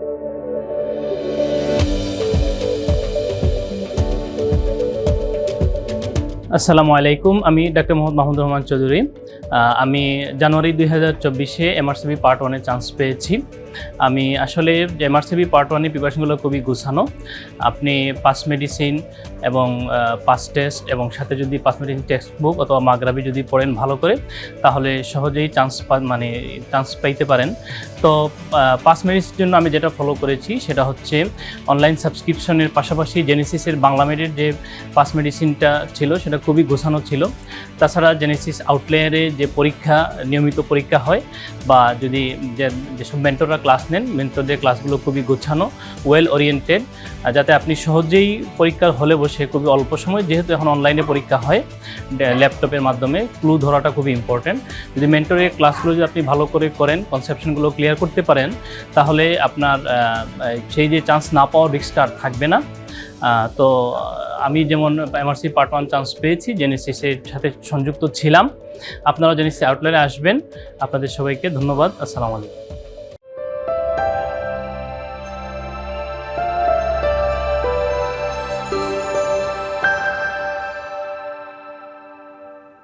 আসসালামু আলাইকুম, আমি ডাক্তার মোহাম্মদ মাহমুদুর রহমান চৌধুরী। আমি জানুয়ারি 2024-এ এমআরসিবি পার্ট 1-এ চান্স পেয়েছি। আমি আসলে এমআরসিবি পার্ট 1-এর প্রিপারেশনগুলো খুবই গোছানো। আপনি পাস মেডিসিন এবং পাস টেস্ট এবং সাথে যদি পাস মেডিসিন টেক্সট বুক অথবা মাগরাবি যদি পড়েন ভালো করে, তাহলে সহজেই চান্স পাইতে পারেন। তো পাস মেডিসিনের জন্য আমি যেটা ফলো করেছি সেটা হচ্ছে অনলাইন সাবস্ক্রিপশনের পাশাপাশি জেনেসিসের বাংলা মেডের যে পাস মেডিসিনটা ছিল সেটা খুবই গোছানো ছিল। তাছাড়া জেনেসিস আউটলায়ারে যে নিয়মিত পরীক্ষা হয়, বা যদি যেসব মেন্টররা ক্লাস নেন, মেন্টরদের ক্লাসগুলো খুবই গোছানো, ওয়েল ওরিয়েন্টেড, যাতে আপনি সহজেই পরীক্ষার হলে বসে খুবই অল্প সময়, যেহেতু এখন অনলাইনে পরীক্ষা হয় ল্যাপটপের মাধ্যমে, ক্লু ধরাটা খুবই ইম্পর্ট্যান্ট। যদি মেন্টরের ক্লাসগুলো যদি আপনি ভালো করে করেন, কনসেপশনগুলো ক্লিয়ার করতে পারেন, তাহলে আপনার সেই যে চান্স না পাওয়ার রিস্কটা আর থাকবে না। তো আমি যেমন এমআরসি পার্ট 1 চান্স পেয়েছি, জেনেসিসের সাথে সংযুক্ত ছিলাম। আপনারাও জেনেসিস আউটলায়ারে আসবেন। আপনাদের সবাইকে ধন্যবাদ। আসসালামু আলাইকুম।